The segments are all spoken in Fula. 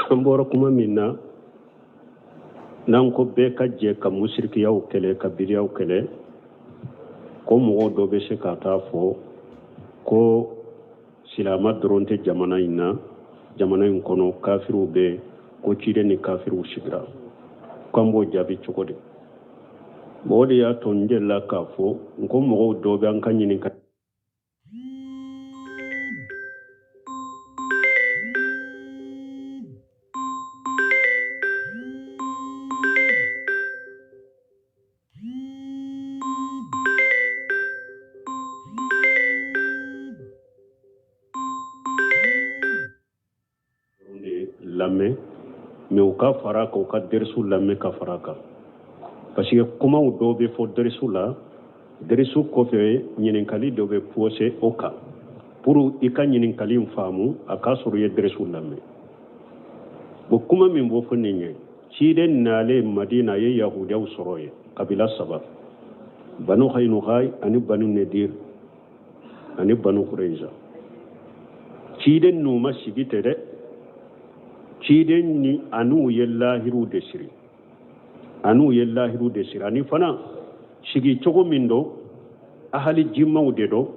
bɔra kuma min na n'an ko bɛɛ ka jɛ ka musirikiyaw kɛlɛ ka biriyaw kɛlɛ ko mɔgɔw dɔ bɛ se ka taa fɔ ko silama dɔrɔn tɛ jamana in na jamana in kɔnɔ kafiriw bɛ ko ciden ni kafiriw sigira k'an b'o jaabi cogo di o de y'a to n delila k'a fɔ n ko mɔgɔw dɔ bɛ an ka ɲininka lamɛn mais u ka fara kan u ka dɛrisu lamɛn ka fara kan parce que kumaw dɔw bɛ fɔ dɛrisu la dɛrisu kɔfɛ ɲininkali dɔ bɛ pose o kan pour i ka ɲininkali in faamu a k'a sɔrɔ i ye dɛrisu lamɛn bon kuma min bɔ fɔ nin ye ciden nalen madina a ye yahudiyaw sɔrɔ ye kabila 3 banu Qaynuqa ani banu Nadir ani banu Qurayza ciden n'u ma sigi tɛ dɛ ciden ni anu ye lahiru de siri ani fana sigi cogo min do ahali jimmaw de do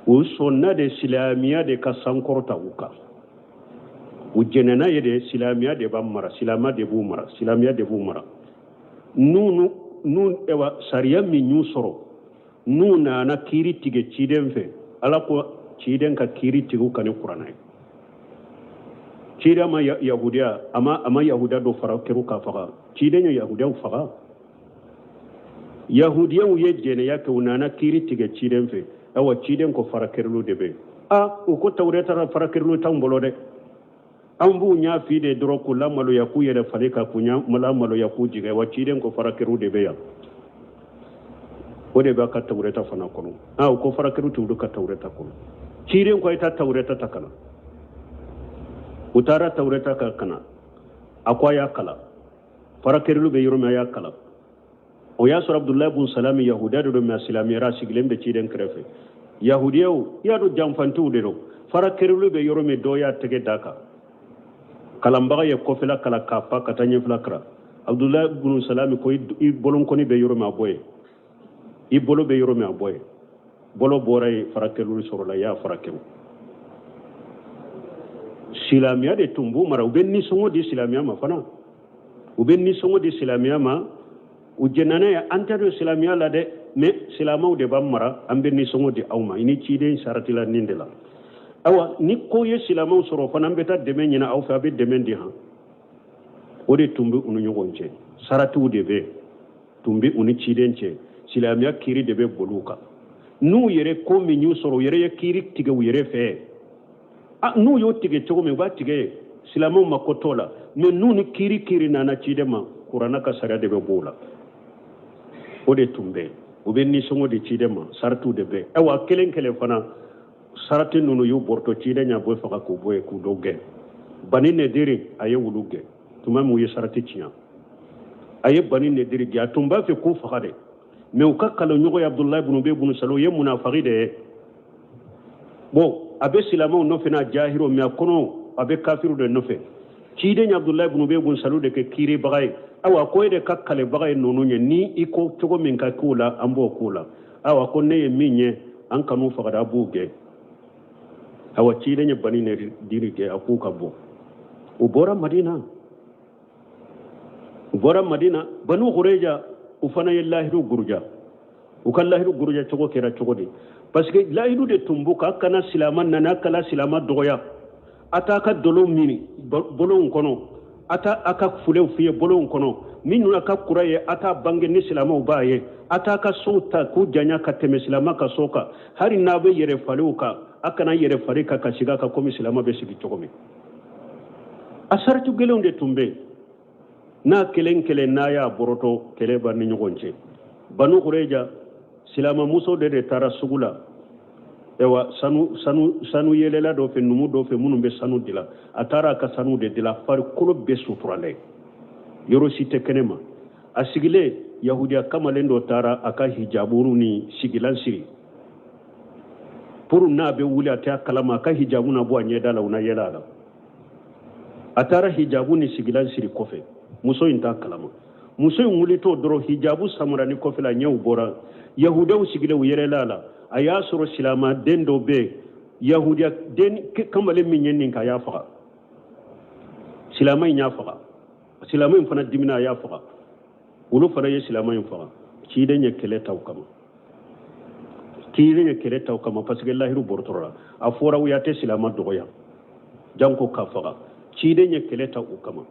u sonna de silamiya de ka sankorta u kan u jɛnɛna ye de silamiya de b'a mara silama de b'u mara silamiya de b'u mara nu ewa sariya min y'u sɔrɔ n'u nana kiiri tigɛ ciden fɛ ala ko ciden ka kiiri tigɛ u kan ni kuranɛ ye ciden ma yahudiya ama yahudiya do fara kɛru ka faga ciden ye yahudiyaw faga yahudiyaw ye jɛnɛya kɛ u nana kiiri tigɛ ciden fɛ awa ciden ko fara kɛrɛlu de bɛ u ko tawreta fara kɛrɛlu t'anw bolo dɛ an b'u ɲa fi de dɔrɔn k'u lamaloya k'u yɛrɛ falen ka k'u lamaloya k'u jigɛ wa ciden ko fara kɛrɛlu de bɛ yan o de b'a ka tawreta fana kɔnɔ u ko fara kɛrɛlu t'olu ka tawreta kɔnɔ ciden ko a ye taa tawreta ta kana u taara tawreta ka kana a ko a y'a kala fara kɛrɛlu bɛ yɔrɔ min a y'a kala o y'a sɔrɔ Abdulahi bun Salami yahudiya de don mais a silamɛyara sigilen bɛ ciden kɛrɛfɛ yahudiyaw i y'a dɔn janfantiw de don fara kɛrɛlu bɛ yɔrɔ min dɔ y'a tɛgɛ d'a kan kalanbaga ye kɔfɛla kala k'a fa ka taa ɲɛfɛla kara Abdulahi bun Salami ko i bolonkɔni bɛ yɔrɔ min a bɔ ye i bolo bɛ yɔrɔ min a bɔ ye bolo bɔra ye fara kɛrɛlu sɔrɔla i y'a fara kɛrɛlu silamiya de tun b'u mara u bɛ nisɔngɔ di silamiya ma fana u bɛ nisɔngɔ di silamiya ma u jɛnana ye an tɛ don silamiya la dɛ mais silamaw de b'an mara an bɛ nisɔngɔ di aw ma i ni ciden saratila nin de la awa ni ko ye silamaw sɔrɔ fana an bɛ taa dɛmɛ ɲini aw fɛ a bɛ dɛmɛ di han o de tun bɛ u ni ɲɔgɔn cɛ saratiw de bɛ tun bɛ u ni ciden cɛ silamiya kiiri de bɛ boli u kan n'u yɛrɛ ko min y'u sɔrɔ u yɛrɛ ye kiiri tigɛ u yɛrɛ fɛ n'u y'o tigɛ cogo min u b'a tigɛ silamaw ma ko t'o la mais n'u ni kiiri nana ciden ma kuranna ka sariya de bɛ b'o la o de tun bɛ u bɛ nisɔngɔ di ciden ma saratiw de bɛ awa kelen fana sarati ninnu y'u bɔrɔtɔ ciden ɲa bɔ faga k'u bɔ ye k'u dɔw gɛn bani Nediri a ye wulu gɛn tuma min u ye sarati tiɲɛ a ye bani Nediri gɛn a tun b'a fɛ k'u faga dɛ mais u ka kalanɲɔgɔn ye Abdulahi bun Ubay bun Salul u ye munafiki de ye bon a bɛ silamaw nɔfɛ n'a jahiro mais a kɔnɔ a bɛ kafiru de nɔfɛ ciden ye Abdulahi bun Ubay bun Salul de kɛ kiiribaga ye awa ko e de ka kalebaga ye ninnu ye ni i ko cogo min ka k'u la an b'o k'u la awa ko ne ye min ye an kanu fagada a b'u gɛn awa ciden ye bani Nediri gɛn a k'u ka bɔ u bɔra Madina banu Qurayza u fana ye lahiru guruja u ka lahiru guruja cogo kɛra cogo di parce que lahiru de tun b'u kan kana silama nana kala silama dɔgɔya a t'a ka dolow mini bolonw kɔnɔ a t'a ka fulew f'i ye bolonw kɔnɔ min nuna ka kura ye a t'a bange ni silamaw b'a ye a t'a ka sow ta k'u janya ka tɛmɛ silama ka so kan hali n'a bɛ yɛrɛ falew kan a kana yɛrɛ fale kan ka sigi a kan komi silama bɛ sigi cogo min a sarati gɛlɛnw de tun bɛ yen n'a kelen n'a y'a bɔrɔtɔ kɛlɛ b'a ni ɲɔgɔn cɛ banu Qurayza silama muso de taara sugu la ewa sanu yelela dɔ fɛ numu dɔ fɛ minnu bɛ sanu dila a taara a ka sanu de dila farikolo bɛɛ suturalen yɔrɔ si tɛ kɛnɛ ma a sigilen yahudiya kamalen dɔ taara a ka hijaburu ni sigilan siri pour n'a bɛ wuli a tɛ a kalama a ka hijabu na bɔ a ɲɛda la u na yɛlɛ a la atara hijabu ni sigilan siri kofe muso inta kalama muso wulito doro hijabu samara ni kofe la nyaw bora yahudaw sigile yere lala aya soro silama dendo be yahudiya den kamale minyen ka ya faga silama nya faga silama fana dimina ya faga ulu fana ye silama faga ci de nye kele taw kama kire kele taw kama parce que lahiru bortora afora wiyate silama dogoya janko ka faga ci de nye kele taw kama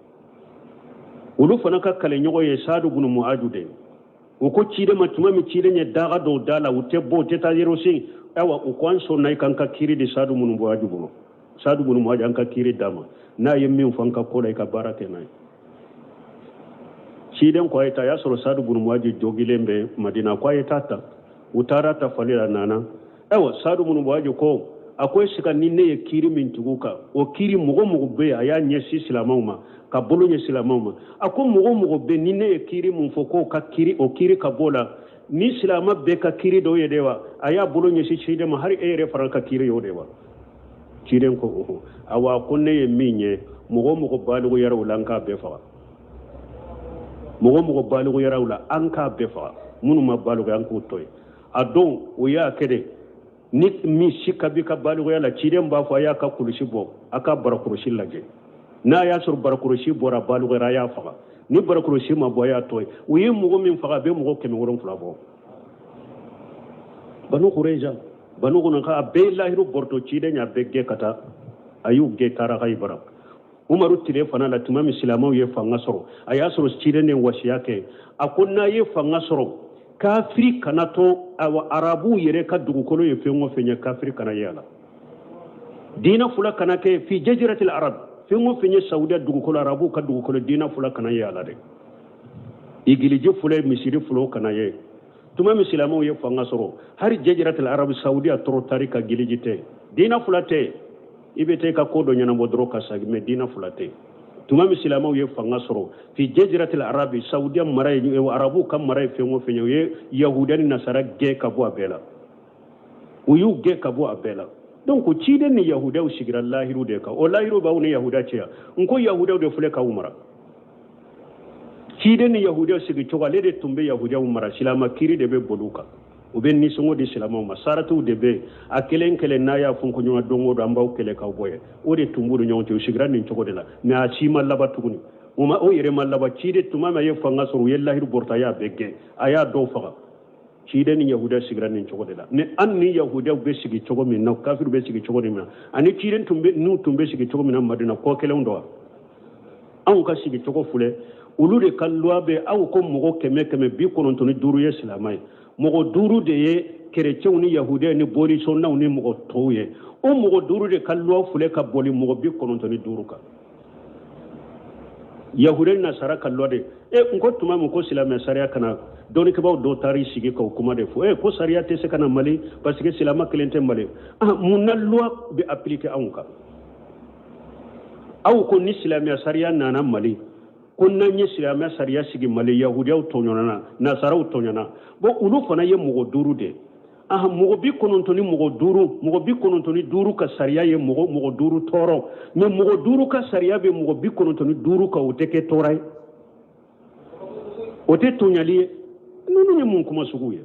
ulu fana ka kale nyogo ye sadu bunu muajude o ko ci de matuma mi ci de nye daga do dala ute bo te ta yero sin awa o ko anso nay kanka kiri de sadu bunu muajubu sadu bunu muajubu anka kiri dama na yemmi fanka ko lay ka barake nay ci den ko ayta ya soro sadu bunu muajubu jogilembe madina ko ayta ta utara ta falira nana awa sadu bunu muajubu ko akwai shiga ni ne kiri min tuguka o kiri mugo be aya nyesi silamawma ka bolo nye silamawma ako mugo be ni ne kiri mun foko ka kiri o kiri ka bola ni silama be ka kiri do yedewa aya bolo nye si chide ma hari ere faranka kiri yodewa chiden ko awa kunne ye minye mugo balu yara ulanka be fa mugo balu yara ula anka be fa munu ma balu ga anko toy adon o ya kede ni mi shika bi ka balu yala chiden ba fa ya ka kulushi bo aka barakurushi lage na ya sur barakurushi bora balu yara ya fa ni barakurushi ma bo ya toy wi mugo min fa be mugo kemi woron flabo banu khureja banu gona ka be lahiru borto chiden ya begge kata ayu ge tara kai bara umaru tile fana la tuma mislamaw ye fanga soro aya soro chiden ne wasiyake akonna ye fanga soro kafiri kana to awa arabu yere ka dugukolo ye fengo fenya kafiri kana yala dina fula kana ke fi jaziratil arab fengo fenya saudiya dugukolo arabu ka dugukolo dina fula kana yala de igiliji fula misiri fulo kana ye tuma mislamaw ye fanga soro har jaziratil arab saudiya toro tarika gilijite dina fula te ibete ka kodo nyana bodro ka sagi me dina fula te tuma mislamaw ye fanga soro fi jaziratil arabi saudiya maray e arabu kam maray fengo fenyo ye yahudani nasara ge kabo abela uyu ge kabo abela donc ci den ni yahudaw sigira lahiru de ka o lahiru ba woni yahuda ciya nko yahudaw de fule ka umara ci den ni yahudaw sigi to wale de tumbe yahudaw umara silama kiri de be boluka o ben ni songo de silama ma saratu de be akelen kelen na ya fun ko nyoma dongo do ambaw kele ka boye o de tumbudo nyonte o sigira ni to de la me a ci mallaba tuguni uma o yere mallaba ci de tumama ye fanga soro yellahiru borta ya begge aya do faga ci de ni yahuda sigira ni to de la ne an ni yahuda be sigi to min na kafir be sigi to min ani ci den tumbe nu tumbe sigi to min madina ko kele ndo an ka sigi to fule ulu de kalwa be aw ko mugo keme bi konon to ni duru ye islamai mugo duru de ye kereceu ni yahuda ni boli sonna ni mugo toye o mugo duru de kalwa fule ka boli mugo bi konon to ni duru ka yahuda na sara kalwa de ngo tuma mu ko silama sariya kana doni ke baw do tari sigi ko kuma de fo ko sariya te se kana mali parce que silama kelente mali munna loi be appliquer anka aw ko ni silama sariya nana mali kunna nye silama sariya sigi mali yahudiya tonyona na saraw tonyona bo ulu fana ye mugo duru de mugo bi konontoni duru ka sariya ye mugo duru toro me mugo duru ka sariya be mugo bi konontoni duru ka uteke toray ote tonyali nunu ne mun kuma sugu ye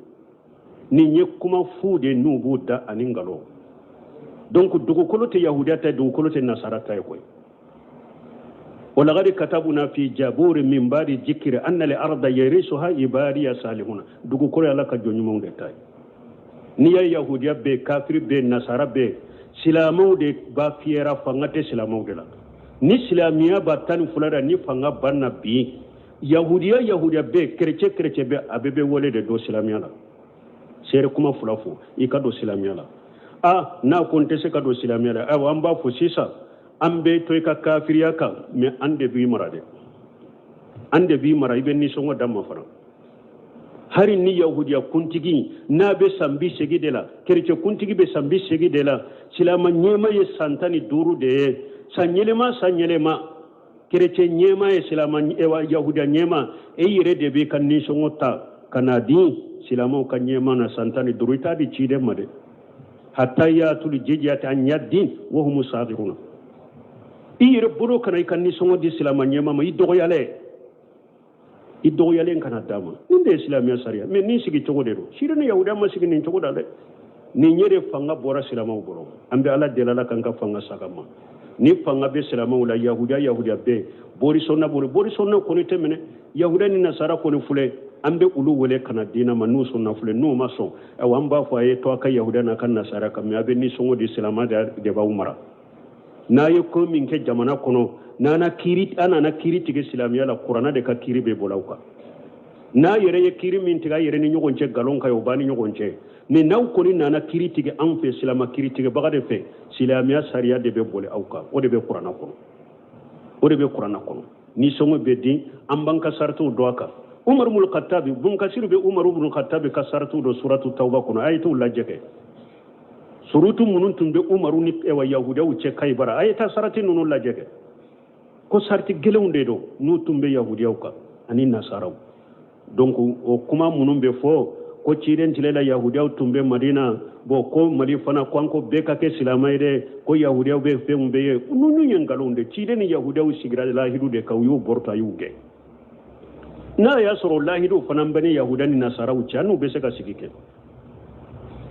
ni nye kuma fude nubu da aningalo donc dugukolo te yahudiya ta dugukolo te nasara ta koy ولقد كتبنا في جابور من بعد ذكر أن الأرض يرثها عبادي الصالحون دوغو كوري الله كجوني مون دتاي نيا يهوديا بي كافر بي نصارى بي سلامو دي با فيرا فانغاتي سلامو دلا ni silamiya batani fulada ni fanga banna bi yahudiya be kerece be abebe wole de do silamiya la sere kuma fulafo ika do silamiya la na konte se ka do silamiya la amba fo sisa ambe to ka kafiriya kan me ande bi mara ibe ni songo damma fara hari ni yahudiya kuntigi na be sambi segi de la kerece kuntigi be sambi segi de la silama nyema ye santani duru de sanyelema kerece nyema ye silama ewa yahudiya nyema yire de be kan ni songo ta kanadi silama kan nyema na santani duru ita di chide made hatta ya tul jijiyati an yaddin wa hum sadiruna iyere boro kana ikan ni songo di silama nyema ma idogoyale kana dama nde islamia sariya me ni sigi cogo de do sirene yahuda ma sigi ni cogo dale ni nyere fanga bora silama boro ambe ala delala kan ka fanga sagama ni fanga be silama wala yahuda be bori sonna ko ni temene yahuda ni nasara ko ni fule ambe ulu wele kana dina manu sonna fule no maso e wamba fo ay to ka yahuda na kan nasara kam ya be ni songo di silama de ba umara na ye ko min ke jamana kono nana kiri tige silamiya la qur'ana de ka kiri be bolawka na yere ye kiri min tiga yere ni nyogon ce galon kayo bani nyogon ce ni naw ko ni nana kiri tige an fe silama kiri tige baga de fe silamiya sariya de be bole awka o de be qur'ana kono ni songo be din an banka sartu doaka umar ibn khattab bun kasir be umar ibn khattab ka sartu do suratu tauba kono ayatu lajjake surutu munun tumbe umaru ni ewa yahuda uce kaybara ayata sarati nunu lajjake ko sarti gelewnde do nu tumbe yahudiyaw ka ani nasaraw donc o kuma munun be fo ko ciiden tilela yahudiyaw tumbe madina bo ko mali fana ko be ka ke silamayde ko yahudiyaw be fembe ye nu nyen galonde ciiden yahudiyaw sigira lahidu de ka yu borta yuge na ya soro lahidu fana bani yahudani nasaraw ci anu be se ka sigike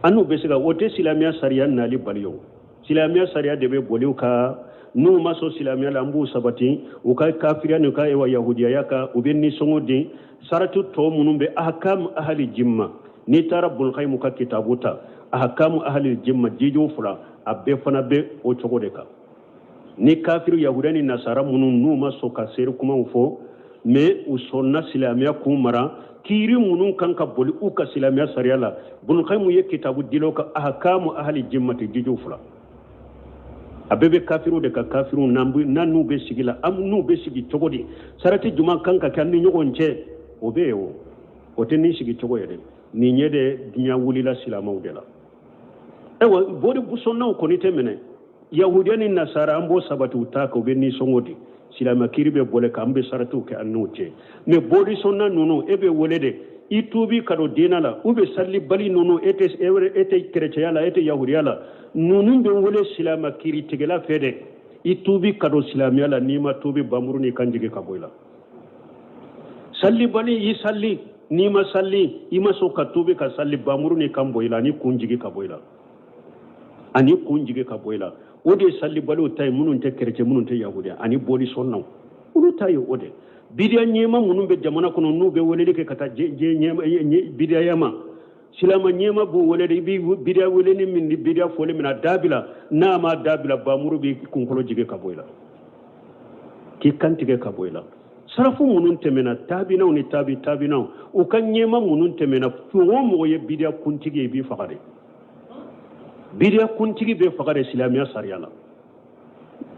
anu be se ka wote silamiya sariya nali baliyo silamiya sariya de be boliw ka nu maso silamiya lambu sabati uka kafiriya ne ka ewa yahudiya yaka ubenni songodi saratu to munumbe ahkam ahli jimma ni tarabul khaymu ka kitabuta ahkam ahli jimma jijo fula abbe fana be o chogode ka ni kafiru yahudani nasara munun nu maso ka ser kuma ufo me usonna silamiya kumara kiri munun kan ka boli uka silamiya sariyala bul khaymu ye kitabu diloka ahkam ahli jimmati jijo fula abebe kafiru de ka kafiru nanu be sigila am nu be sigi togodi sarati juma kanka kan ni nyogonce obeo oteni sigi togoyede ni nyede dinya wulila silama udela ewa bodi busonna ko ni temene yahudiani nasara ambo sabatu utaka obeni songodi silama kiribe bole ka ambe saratu ke annoce me bodi sonna nuno ebe wolede itubi kado dinala ube salli bali nuno ete kereceyala ete yahudiyala nunun be wole silama kiri tigela fede itubi kado silamiyala nima tubi bamuru ni kanjige kaboyla salli bali yi salli nima salli ima so ka tubi ka salli bamuru ni kamboyla ni kunjige kaboyla ani kunjige kaboyla ode salli bali utay munun te kerece munun te yahudiya ani boli sonna unu tayo ode bidiya nyema munun be jamana kono nu be wole ke kata je nyema bidiya yama silama nyema bu wole de bi bidiya wole ni min bidiya fole mina dabila na ma dabila bamuru bi kunkolo jige kaboyla ki kantige kaboyla sarafu munun temena tabina ni tabina o kan nyema munun temena fuwo mo ye bidiya kuntige bi fakade bidiya kuntigi be fakade silamiya sariyala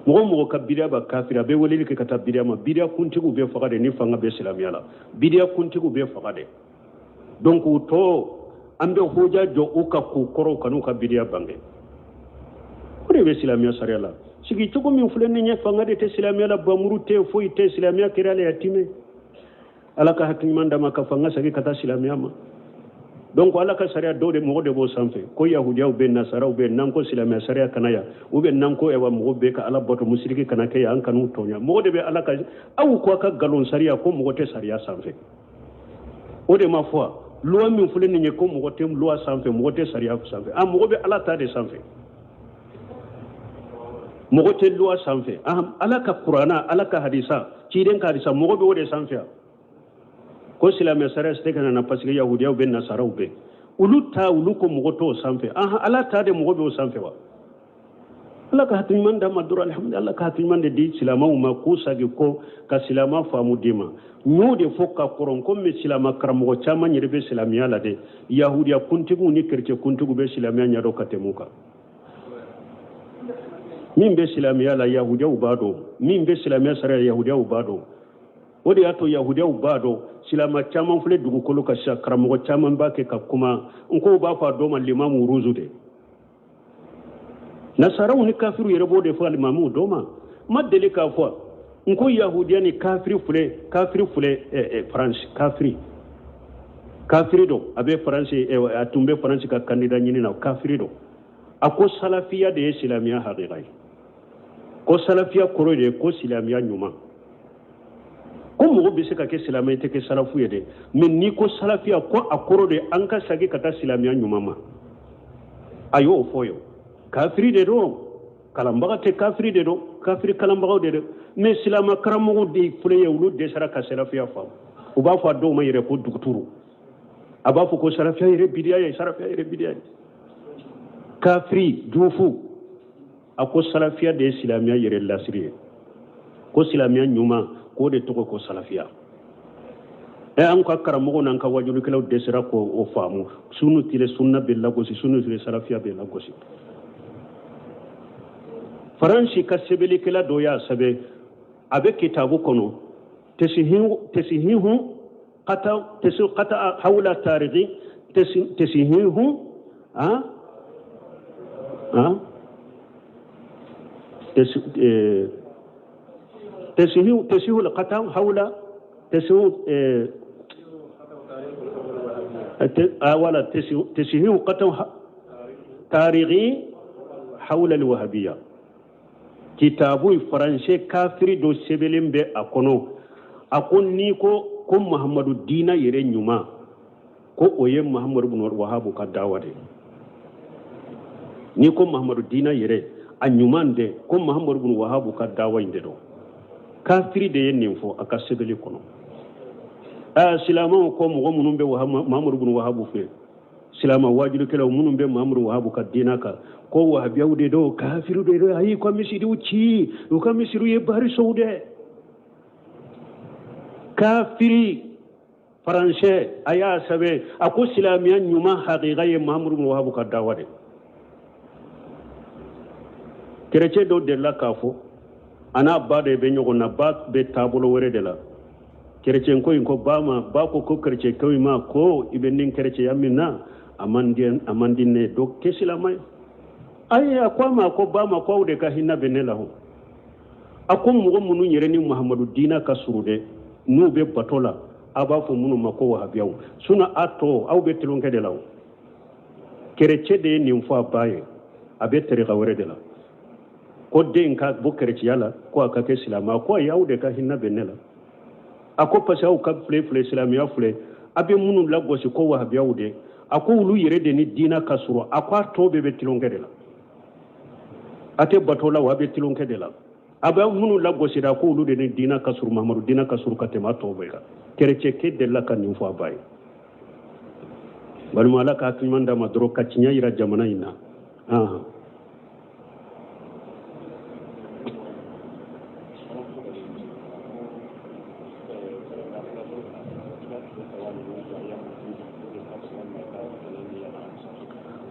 mogo ka bidiya ba kafira be wole ke kata bidiya ma bidiya kuntigu be fakade ni fanga be silamiya la bidiya kuntigu be fakade donc to ambe hoja jo uka ku koro kanu ka bidiya bange ko be silamiya sariyala sigi to ko min fulen ni fanga de te silamiya la bamuru te foi te silamiya kirale yatime alaka hakimanda maka fanga sagi kata silamiya ma donc ala ka sariya dode mo de bo sanfe ko yahudiya be nasara be nan ko silamiya sariya kanaya u be nan ko ewa mo be ka ala boto musriki kanake ya an kanu tonya mo de be ala ka aw ko ka galon sariya ko mo te sariya sanfe o de ma foi loi min fulen ni ko mo te loi sanfe mo te sariya sanfe am mo be ala ta de sanfe mo te loi sanfe ala ka qur'ana ala ka hadisa ci den ka hadisa mo be o de sanfe ko silamiya sariya ste kana na pasike yahudiya be nasara be ulu ko mogoto sanfe ala ta de mogo be o sanfe wa ala ka hatiman da madura alhamdulillah ka hatiman de di silama ma ko sagi ko ka silama famu dima no de fokka koron ko me silama karamo chama nyire be silamiya la de yahudiya kuntigu ni kerce kuntigu be silamiya nyado katemuka min be silamiya la yahudiya ubado min be silamiya sariya yahudiya ubado odi ato yahudiya ubado silama chaman fule dugukolo ka sha karamo chaman ba ke ka kuma nko ba fa do man limamu ruzu de nasaraw ni kafiru yere bo de fa limamu do ma madele ka fo nko yahudiya ni kafiri fule france kafiri do abe france atumbe france ka kandida nyini na kafiri do ako salafiya de islamiya haqiqai ko salafiya koro de ko silamiya ɲuman ko mɔgɔ bɛ se ka kɛ silamɛ i tɛ kɛ salafu ye dɛ mais ni ko salafiya ko a koro de an ka sagi ka taa silamiya ɲuman ma a y'o fɔ yo kafiri de don kalanbaga tɛ kafiri de don kafiri kalanbagaw de don mais silama karamɔgɔw de filɛ ye olu dɛsɛra ka salafiya faamu u b'a fɔ a dɔw ma yɛrɛ ko duguturu a b'a fɔ ko salafiya yɛrɛ bidiya ye salafiya yɛrɛ bidiya ye kafiri jufu a ko salafiya de ye silamiya yɛrɛ lasiri ye ko silamiya ɲuman k'o de tɔgɔ ko salafiya an ka karamɔgɔw n'an ka wajulikɛlaw dɛsɛra k'o faamu sunu tile sunna bɛ lagosi sunu tile salafiya bɛ lagosi faransi ka sɛbɛnnikɛla dɔ y'a sɛbɛn a bɛ kitabu kɔnɔ tesihihu qata hawla tarikhi tesihihu تسيه القطع حول تسيه قطع تاريخي حول الوهابية كتاب فرنسي كافر دو سبلين بي أكونو أكون نيكو كم محمد الدين يرين يما كو أويم محمد بن الوهاب كداوة نيكو محمد الدين يرين أنيمان دي كم محمد بن الوهاب كداوة يندو kafiri de ye nin fɔ a ka sɛbɛnni kɔnɔ silamɛw ko mɔgɔ minnu bɛ mahamadu bin wahabu fɛ silama wajulikɛlaw minnu bɛ mahamadu wahabu ka diina kan ko wahabiyaw de don kafiri de don ayi ka misiriw ci u ka misiriw ye barisow dɛ kafiri faransɛ a y'a sɛbɛn a ko silamiya ɲuman hakika ye mahamadu bin wahabu ka dawa de kerecɛ dɔw delila k'a fɔ ana ba de be ɲɔgɔn na ba bɛ taabolo wɛrɛ de la kerecɛn ko in ko ba ma ba ko kerecɛ ko in ma ko i bɛ nin kerecɛya min na a man di ne dɔ kɛ silama ye ayi a ko a ma ko ba ma ko aw de ka hinɛ bɛ ne la ho a ko mɔgɔ minnu yɛrɛ ni mahamadu diina ka surun dɛ n'u bɛ bato la a b'a fɔ minnu ma ko wahabiyaw sinon a tɔ aw bɛ tulonkɛ de la o kerecɛ de ye nin fɔ a ba ye a bɛ tariqa wɛrɛ de la ko den ka bɔ kerecɛya la ko a ka kɛ silama ko ayi aw de ka hinɛ bɛ ne la a ko parce que aw ka filɛ silamiya filɛ a bɛ minnu lagosi ko wahabiyaw de a ko olu yɛrɛ de ni diina ka surun a ko a tɔ bɛɛ bɛ tulonkɛ de la a tɛ bato la wa a bɛ tulonkɛ de la a bɛ minnu lagosi a ko olu de ni diina ka surun mahamadu diina ka surun ka tɛmɛ a tɔw bɛɛ kan kerecɛkɛ delila ka nin fɔ a ba ye walima ala ka hakiliman d'a ma dɔrɔn ka tiɲɛ yira jamana in na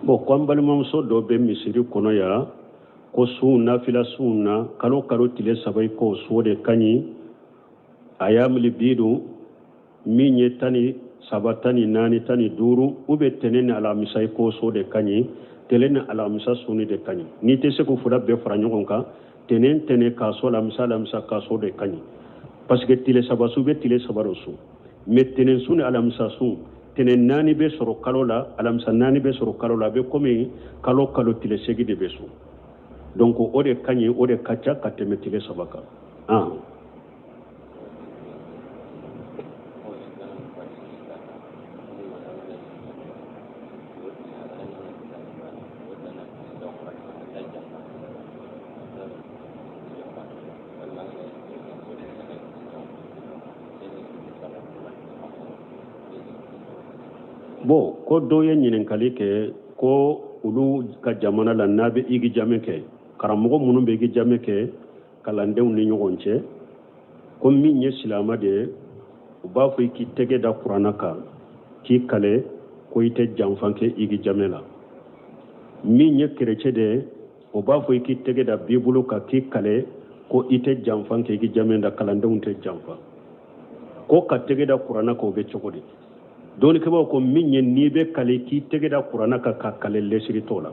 bon ko an balimamuso dɔ bɛ misiri kɔnɔ yan ko sun nafila sun na kalo tile saba i k'o so de ka ɲi a y'a mili biidu min ye 17 14 15 ou bɛ tɛnɛ ni alamisa i k'o so de ka ɲi tɛnɛ ni alamisa sunni de ka ɲi n'i tɛ se k'o fila bɛɛ fara ɲɔgɔn kan tɛnɛ k'a so alamisa k'a so de ka ɲi parce que tile saba su bɛ tile saba de su mais tɛnɛ sun ni alamisa sun tɛnɛn 4 bɛ sɔrɔ kalo la alamisa 4 bɛ sɔrɔ kalo la a bɛ komi kalo tile 8 de bɛ so donc o de ka ɲi o de ka ca ka tɛmɛ tile saba kan bon ko dɔ ye ɲininkali kɛ ko olu ka jamana la n'a bɛ igi jame kɛ karamɔgɔ minnu bɛ igi jame kɛ kalandenw ni ɲɔgɔn cɛ ko min ye silama de ye u b'a fɔ i k'i tɛgɛ da kuranna kan k'i kale ko i tɛ janfa kɛ igi jame la min ye kerecɛ de ye o b'a fɔ i k'i tɛgɛ da bibulu kan k'i kale ko i tɛ janfa kɛ igi jame la kalandenw tɛ janfa ko ka tɛgɛ da kuranna kan o bɛ cogo di doni kebao ko min ye n'i bɛ kale k'i tɛgɛ da kuranna kan ka kale lesiri t'o la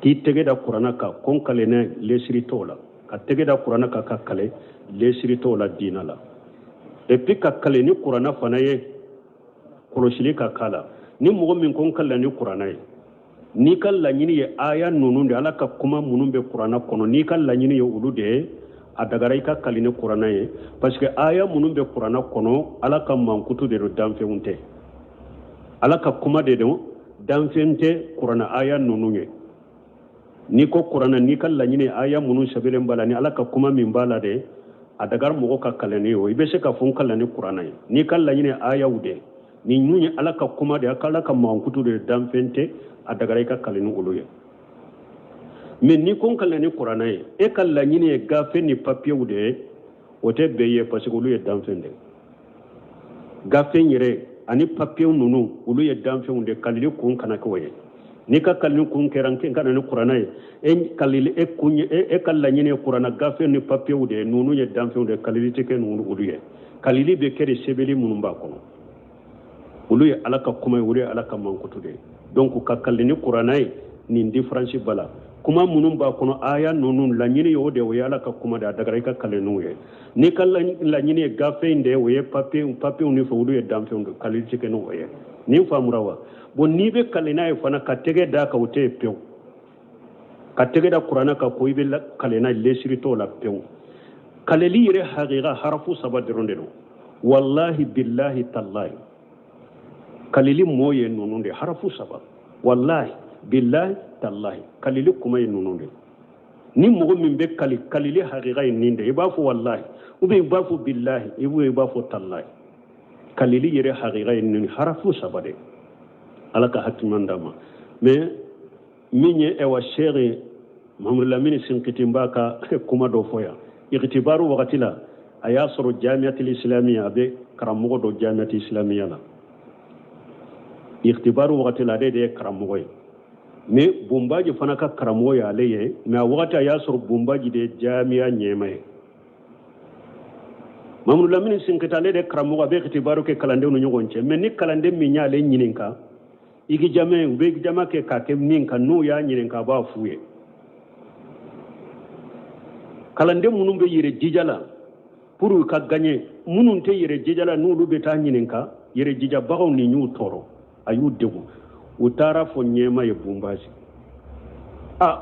k'i tɛgɛ da kuranna kan ko n kalena lesiri t'o la ka tɛgɛ da kuranna kan ka kale lesiri t'o la diina la et puis ka kale ni kuranna fana ye kɔlɔsili ka k'a la ni mɔgɔ min ko n kalena ni kuranna ye ni ka laɲini ye aya ninnu de ala ka kuma minnu bɛ kuranna kɔnɔ n'i ka laɲini ye olu de a dagara i ka kali ni kuranna ye parce que aya minnu bɛ kuranna kɔnɔ ala ka mankutu de don danfɛnw tɛ ala ka kuma de don danfɛn tɛ kuranna aya ninnu ye n'i ko kuranna n'i ka laɲini aya minnu sɛbɛnlen b'a la ni ala ka kuma min b'a la de a dagara mɔgɔ ka kalanni o i bɛ se ka fɔ n kalan ni kuranna ye n'i ka laɲini ayaw de ni ninnu ye ala ka kuma de ala ka mankutu de danfɛn tɛ a dagara i ka kalan ni olu ye mais n'i ko n kalan ni kuranna ye e ka laɲini ye gafe ni papiyew de ye o tɛ bɛɛ ye parce que olu ye danfɛn de gafe yɛrɛ ani papiyew ninnu olu ye danfɛnw de kalili kun kana kɛ o ye n'i ka kalili kun kɛra n kana ni kuranna ye e ka laɲini ye kuranna gafe ni papiyew de ye ninnu ye danfɛnw de kalili tɛ kɛ ninnu olu ye kalili bɛ kɛ de sɛbɛnni minnu b'a kɔnɔ olu ye ala ka kuma ye olu ye ala ka mankutu de ye donc ka kalili ni kuranna ye nin différence b'a la kuma minnu b'a kɔnɔ aya ninnu laɲini ye o de o ye ala ka kuma de a dagara i ka kaliliw ye n'i ka laɲini ye gafe in de o ye papiyew ni fɛ olu ye danfɛnw de kalili tɛ kɛ n'o ye nin faamura wa bon n'i bɛ kali n'a ye fana ka tɛgɛ da kan o tɛ yen pewu ka tɛgɛ da kuranna kan ko i bɛ kali n'a ye lesiri t'o la pewu kalili yɛrɛ hakika harafu 3 dɔrɔn de don wallahi billahi tallahi kalili mɔ ye ninnu de harafu 3 wallahi billahi tallahi kalili kuma ye ninnu de ni mɔgɔ min bɛ kalili hakika ye nin de i b'a fɔ wallahi ou bien i b'a fɔ billahi i b'a fɔ tallahi kalili yɛrɛ hakika ye nin harafu 3 de ala ka hatiman d'a ma mais min ye ewa sheikh Mahamadu Lamini Sinkiti b'a ka kuma dɔ fɔ yan igtibaru wagati la a y'a sɔrɔ jamiatul islamiya a bɛ karamɔgɔ dɔ jamiatul islamiya la igtibaru wagati la ale de ye karamɔgɔ ye mais Bombaji fana ka karamɔgɔ ye ale ye mais a wagati a y'a sɔrɔ Bombaji de ye jamiya ɲɛma ye Mahamadu Lamini Sinkiti ale de karamɔgɔ a bɛ igtibaru kɛ kalandenw ni ɲɔgɔn cɛ mais ni kalanden min y'ale ɲininka igi jama u bɛ jama kɛ k'a kɛ min kan n'u y'a ɲininka a b'a f'u ye kalanden minnu bɛ yɛrɛ jija la pour u ka gagner minnu tɛ yɛrɛ jija la n'olu bɛ taa ɲininka yɛrɛ jijabagaw ni y'u tɔɔrɔ a y'u degun u taara fɔ ɲɛma ye Bombaji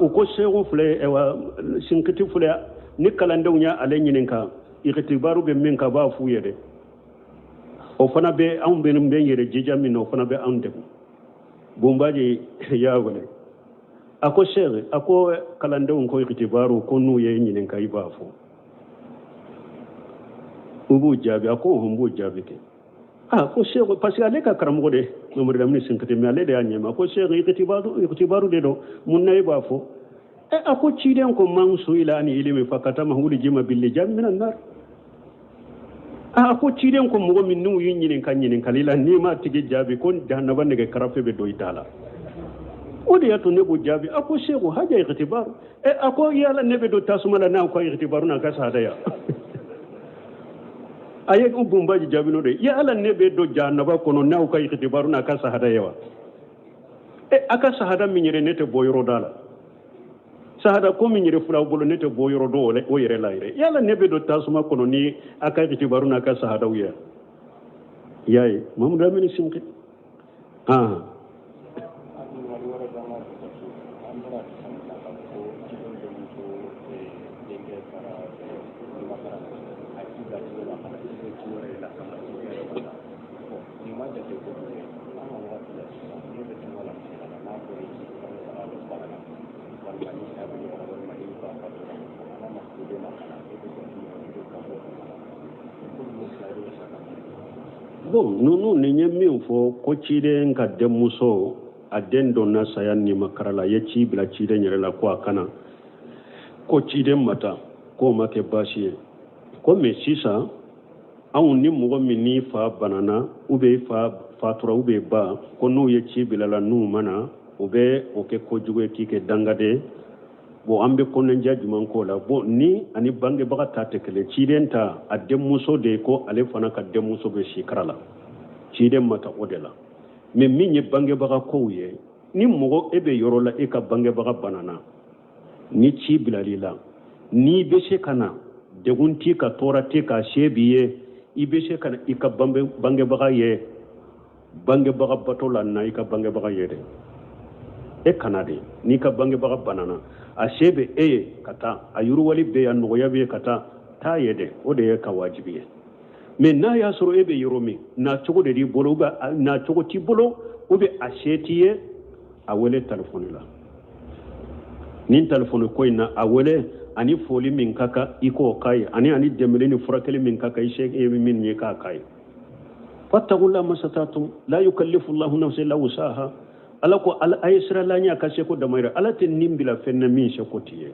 u ko seku filɛ Sinkiti filɛ ni kalandenw y'ale ɲininka igtibaru bɛ min kan a b'a f'u ye dɛ o fana bɛ anw bɛ yɛrɛ jija min na o fana bɛ anw degun Bombaji y'a wele a ko seku a ko kalandenw ko igtibaru ko n'u ye ɲininka i b'a fɔ u b'u jaabi a ko n b'u jaabi kɛ ko seku parce que ale ka karamɔgɔ de Mahamadu Lamini Sinkiti mais ale de y'a ɲɛma ko seku igtibaru de don mun na i b'a fɔ a ko ciden ko man su'ila an ilmi fakatamahu lijima billijam minan nar a ko ciden ko mɔgɔ min n'u y'i ɲininkali la n'i ma tigi jaabi ko jahanaba nɛgɛ karafe bɛ don i da la o de y'a to ne b'o jaabi a ko seku haja igtibaru a ko yala ne bɛ don tasuma la n'aw ka igtibaru n'a ka sahada ya a ye Bombaji jaabi n'o de ye yala ne bɛ don jahanaba kɔnɔ n'aw ka igtibaru n'a ka sahada ye wa a ka sahada min yɛrɛ ne tɛ bɔ yɔrɔ da la sahada ko min yɛrɛ fulaw bolo ne tɛ bɔ yɔrɔ dɔ o yɛrɛ la yɛrɛ yala ne bɛ don tasuma kɔnɔ ni a ka igtibaru n'a ka sahadaw ye i y'a ye Mahamadu Lamini Sinkiti bon ninnu ni ye min fɔ ko ciden ka denmuso a den dɔ na saya ni makara la ye ci bila ciden yɛrɛ la ko a kana ko ciden ma taa k'o ma kɛ baasi ye ko mais sisan anw ni mɔgɔ min ni fa banana ou bien fa fatura ou bien ba ko n'u ye ci bila la n'u mana o bɛ o kɛ kojugu ye k'i kɛ dangade bon an bɛ kɔnɔndiya jumɛn k'o la bon ni ani bangebaga ta tɛ kelen ciden ta a denmuso de ko ale fana ka denmuso bɛ sikara la ciden ma ta o de la mais min ye bangebaga kow ye ni mɔgɔ e bɛ yɔrɔ la e ka bangebaga banana ni ci bilali la n'i bɛ se ka na degun ti ka tɔɔrɔ tɛ ka se b'i ye i bɛ se ka na i ka bangebaga ye bangebaga bato la na i ka bangebaga ye dɛ e kana de n'i ka bangebaga banana a se bɛ e ye ka taa a yiriwali bɛ yan nɔgɔya bɛ ye ka taa taa ye dɛ o de ye ka wajibi ye mais n'a y'a sɔrɔ e bɛ yɔrɔ min na cogo de b'i bolo na cogo t'i bolo ou bien a se t'i ye a wele telefɔni la nin telefɔni ko in na a wele ani foli min ka kan i k'o k'a ye ani dɛmɛli ni furakɛli min ka kan i se e bɛ min ye k'a k'a ye fattaqullaha masatatum la yukallifu Allahu nafsan illa wusaha ala ko a ye sira la ɲɛ a ka se ko damayira ala tɛ nin bila fɛn na min se ko t'i ye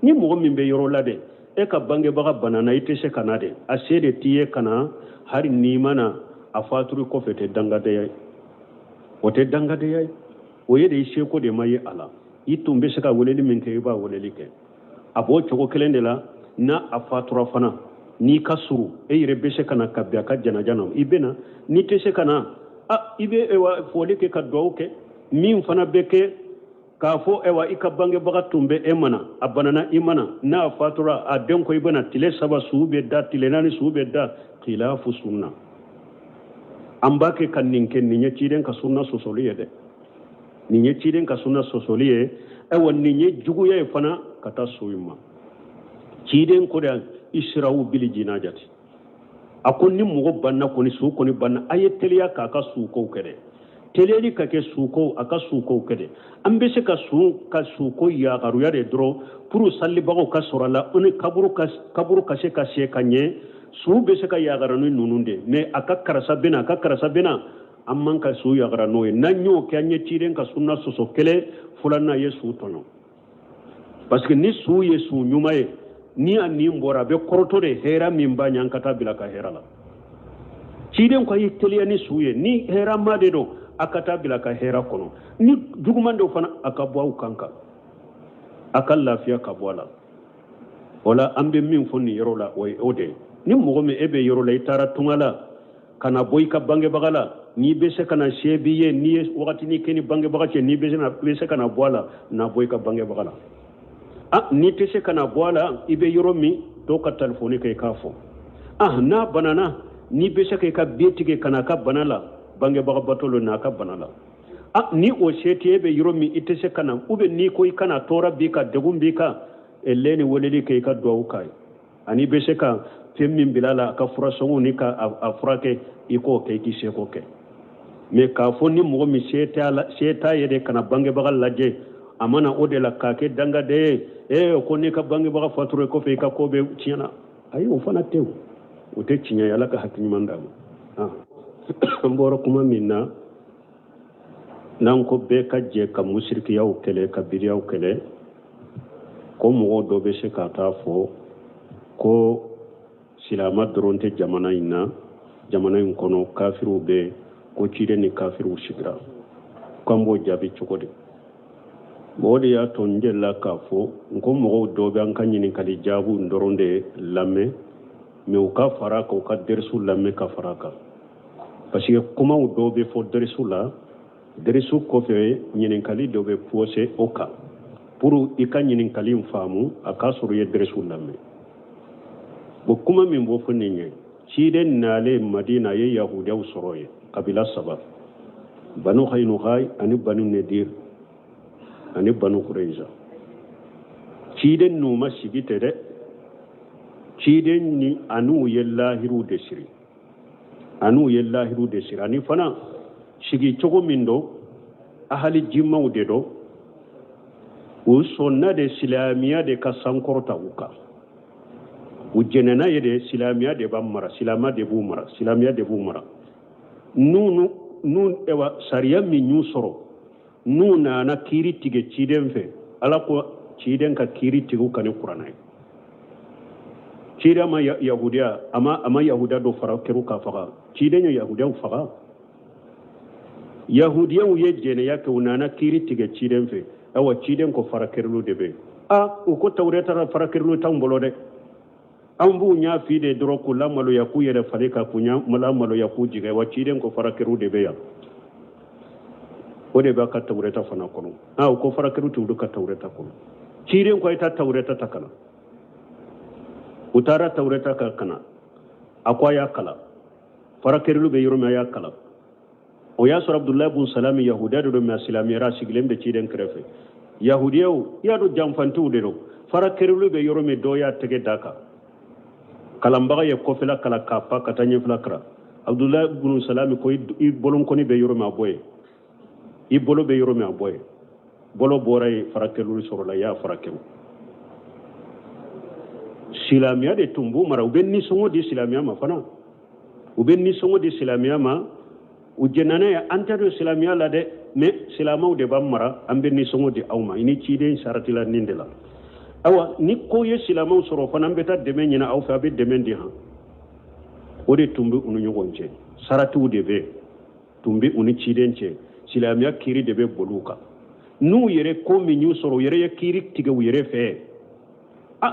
ni mɔgɔ min bɛ yɔrɔ la dɛ e ka bangebaga banana i tɛ se ka na dɛ a se de t'i ye ka na hari n'i mana a faturi kɔfɛ tɛ dangadenya ye o tɛ dangadenya ye o ye de i seko de ma ye a la i tun bɛ se ka weleli min kɛ i b'a weleli kɛ a b'o cogo kelen de la n'a a fatura fana n'i ka suru e yɛrɛ bɛ se ka na ka bɛn a ka janaja na i bɛ na n'i tɛ se ka na i bɛ foli kɛ ka dugawu kɛ min fana bɛ kɛ k'a fɔ i ka bangebaga tun bɛ e mana a banana i mana n'a fatura a den ko i bɛna tile 3 sugu bɛ da tile 4 sugu bɛ da khilafu sunna an b'a kɛ ka nin kɛ nin ye ciden ka sunna sɔsɔli ye dɛ nin ye ciden ka sunna sɔsɔli ye nin ye juguya ye fana ka taa so in ma ciden ko da isra'u bil jinajati a ko ni mɔgɔ banna kɔni su kɔni banna a ye teliya k'a ka sukow kɛ dɛ teliyali ka kɛ sukow a ka sukow kɛ dɛ an bɛ se ka suko yagaruya de dɔrɔn pour salibagaw ka sɔrɔ a la o ni kaburu ka se ka se ka ɲɛ su bɛ se ka yagara ni ninnu de mais a ka karasa bɛna an man ka su yagara n'o ye n'an y'o kɛ an ye ciden ka sunna sɔsɔ kelen filanan ye su tɔɲɔ parce que ni su ye su ɲuman ye ni a nin bɔra a bɛ kɔrɔtɔ de hɛrɛ min b'a ɲɛ an ka taa bila ka hɛrɛ la ciden ko a ye teliya ni su ye ni hɛrɛ ma de don a ka taa bila ka hɛrɛ kɔnɔ ni juguman dɔ fana a ka bɔ aw kan kan a ka lafiya ka bɔ a la o la an bɛ min fɔ nin yɔrɔ la o ye o de ye ni mɔgɔ min e bɛ yɔrɔ la i taara tunga la ka na bɔ i ka bangebaga la n'i bɛ se ka na se b'i ye n'i ye wagatinin kɛ ni bangebaga cɛ n'i bɛ se ka na bɔ a la na bɔ i ka bangebaga la n'i tɛ se ka na bɔ a la i bɛ yɔrɔ min dɔw ka telefɔni kɛ i k'a fɔ n'a banana n'i bɛ se ka i ka bi tigɛ ka na a ka bana la bangebaga batolo n'a ka bana la ni o se tɛ e bɛ yɔrɔ min i tɛ se ka na ou bien n'i ko i kana tɔɔrɔ b'i kan degun b'i kan ni weleli kɛ i ka dugawu k'a ye ani bɛ se ka fɛn min bila la a ka furasɔngɔ ni ka a furakɛ i k'o kɛ i tɛ se k'o kɛ mais k'a fɔ ni mɔgɔ min se t'a ye de kana bangebaga lajɛ a mana o de la k'a kɛ dangaden ye ko n'i ka bangebaga fatura kɔfɛ i ka ko bɛ tiɲɛna ayi o fana tɛ o tɛ tiɲɛ ye ala ka hakili ɲuman d'a ma an bɔra kuma min na n'an ko bɛɛ ka jɛ ka musirikiyaw kɛlɛ ka biriyaw kɛlɛ ko mɔgɔw dɔ bɛ se ka taa fɔ ko silama dɔrɔn tɛ jamana in na jamana in kɔnɔ kafiriw bɛ ko ciden ni kafiriw sigira k'an b'o jaabi cogo di o de y'a to n delila k'a fɔ n ko mɔgɔw dɔw bɛ an ka ɲininkali jaabiw dɔrɔn de lamɛn mais u ka fara kan u ka dɛrisu lamɛn ka fara kan parce que kumaw dɔw bɛ fɔ dɛrisu la dɛrisu kɔfɛ ɲininkali dɔw bɛ pose o kan pour i ka ɲininkali in faamu a k'a sɔrɔ i ye dɛrisu lamɛn bon kuma min b'o fɔ nin ye ciden nalen madina a ye yahudiyaw sɔrɔ ye kabila 3 banu haynukai ani banu nedir ani banu kureyza ciden n'u ma sigi tɛ dɛ ciden ni an'u ye lahiru de siri ani fana sigi cogo min don ahali jimaw de don u sɔnna de silamiya de ka sankɔrɔta u kan u jɛnɛna ye de silamiya de b'a mara silamiya de b'u mara n'u sariya min y'u sɔrɔ n'u nana kiiri tigɛ ciden fɛ ala ko ciden ka kiiri tigɛ ka ni kuranɛ ye ciden ma yahudiya a ma yahudiya dɔ fara kɛru ka faga ciden ye yahudiyaw faga yahudiyaw ye jɛnɛya kɛ u nana kiiri tigɛ ciden fɛ ciden ko fara kɛrɛlu de bɛ u ko tawureta fara kɛrɛlu t'anw bolo dɛ an b'u ɲa fi de dɔrɔn k'u lamaloya k'u yɛrɛ fali ka k'u lamaloya k'u jigɛ wa ciden ko fara kɛrɛlu de bɛ yan o de b'a ka tawureta fana kɔnɔ u ko fara kɛrɛlu t'u ka tawureta kɔnɔ ciden ko a ye taa tawureta ta kana u taara tawureta ka kana a ko a y'a kala fara kɛrɛlu bɛ yɔrɔ min a y'a kala o ya sɔrɔ abdullahi bun salami yahudiya de do mais silamɛyara sigilen bɛ ciden kɛrɛfɛ yahudiyaw i y'a dɔn janfantiw de do fara kɛrɛlu bɛ yɔrɔ min dɔw y'a tɛgɛ da kan kalanbaga ye kɔfɛla kala k'a pa ka taa ɲɛfɛla kara abdullahi bun salami ko i bolonkɔni bɛ yɔrɔ min a bɔ ye i bolo bɛ yɔrɔ min a bɔ ye bolo bɔra ye fara kɛrɛlu sɔrɔla i y'a fara kɛrɛ silamɛya de tun b'u mara u bɛ nisɔngɔ di silamɛya ma fana u bɛ nisɔngɔ di silamɛya ma u jɛnna n'a ye an tɛ don silamɛya la dɛ mais silamɛw de b'an mara an bɛ nisɔngɔ di aw ma i ni ciden saratila nin de la awa ni ko ye silamɛw sɔrɔ fana an bɛ taa dɛmɛ ɲini aw fɛ a bɛ dɛmɛ di han o de tun bɛ u ni ɲɔgɔn cɛ saratiw de bɛ tun bɛ u ni ciden cɛ silamɛya kiiri de bɛ boli u kan n'u yɛrɛ ko min y'u sɔrɔ u yɛrɛ ye kiiri tigɛ u yɛrɛ fɛ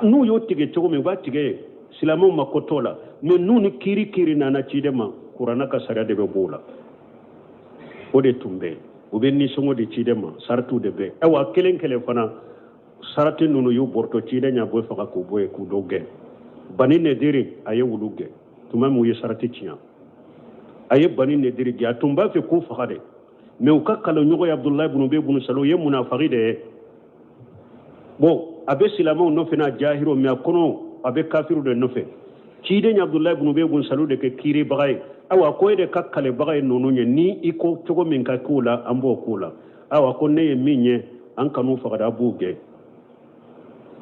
n'u y'o tigɛ cogo min u b'a tigɛ silamɛw ma ko t'o la mais n'u ni kiiri nana ciden ma kuranna ka sariya de bɛ b'o la o de tun bɛ u bɛ nisɔngɔ di ciden ma saratiw de bɛ awa kelen fana sarati ninnu y'u bɔrɔtɔ ciden ɲa bɔ faga k'u bɔ ye k'u dɔw gɛn bani nediri a ye wulu gɛn tuma min u ye sarati tiɲɛ a ye bani nediri gɛn a tun b'a fɛ k'u faga de mais u ka kalanɲɔgɔn ye abdullahi ibn ubay ibn salul ye munafiki de ye bon a bɛ silamɛw nɔfɛ n'a jahiro mais a kɔnɔ a bɛ kafiru de nɔfɛ ciden abdullahi ibn ubay ibn salul de kɛ kiiribaga ye awa ko e de ka kalebaga ye ninnu ye ni i ko cogo min ka k'u la an b'o k'u la awa ko ne ye min ye an kan'u fagada a b'u gɛn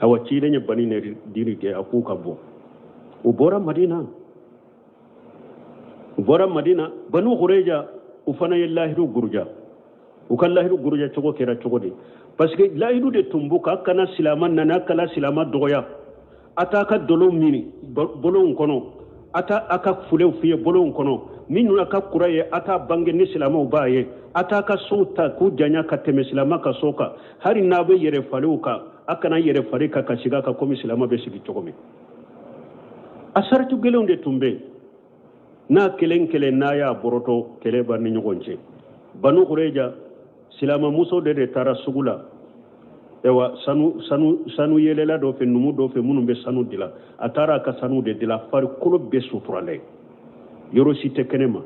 awa ciden ye bani nediri gɛn a k'u ka bɔ u bɔra madina banu hureja u fana ye lahidu guruja u ka lahidu guruja cogo kɛra cogo di parce que lahidu de tun b'u kan a kana silama nana a kala silama dɔgɔya a t'a ka dolonw mini bolonw kɔnɔ a ka fulew f'i ye bolonw kɔnɔ min nuna ka kura ye a t'a bange ni silamɛw b'a ye a t'a ka sow ta k'u janya ka tɛmɛ silama ka so kan hali n'a bɛ yɛrɛ faliw kan a kana yɛrɛ fari kan ka sigi a kan komi silama bɛ sigi cogo min a saratu gɛlɛnw de tun bɛ yen n'a kelen n'a y'a bɔrɔtɔ kɛlɛ b'a ni ɲɔgɔn cɛ banu hureja silamamuso de taara sugu la ewa sanu yelela dɔ fɛ numu dɔ fɛ minnu bɛ sanu dila a taara a ka sanu de dila farikolo bɛɛ suturalen yɔrɔ si tɛ kɛnɛ ma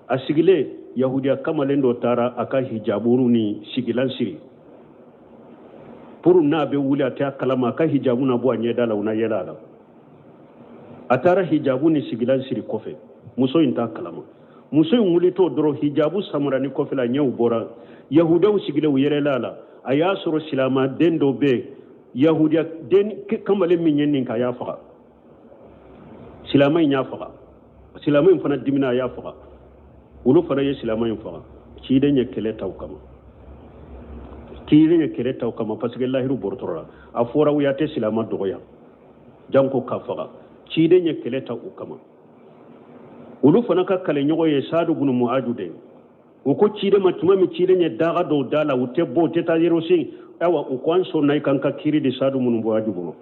a sigilen yahudiya kamalen dɔ taara a ka hijaburu ni sigilan siri pour n'a bɛ wuli a tɛ a kalama a ka hijabu na bɔ a ɲɛda la u na yɛlɛ a la a taara hijabu ni sigilan siri kɔfɛ muso in t'a kalama muso in wulitɔ dɔrɔn hijabu samarani kɔfɛ la ɲɛw bɔra yahudiyaw sigilen u yɛlɛla a la a y'a sɔrɔ silama den dɔ bɛ yahudiya den kamalen min ye nin ka y'a faga silama in y'a faga silama in fana dimina a y'a faga olu fana ye silama in faga ciden ye kɛlɛ taw kama parce que lahiru bɔrɔtɔrɔ la a fɔra u y'a tɛ silama dɔgɔya janko ka faga ciden ye kɛlɛ ta u kama olu fana ka kalanɲɔgɔn ye sadu bin mu'adu de u ko ciden ma tuma min ciden ye daga dɔw da la u tɛ bɔ u tɛ taa yɔrɔ si awa u ko an sɔnna i kan ka kiiri di sadu bin mu'adu bolo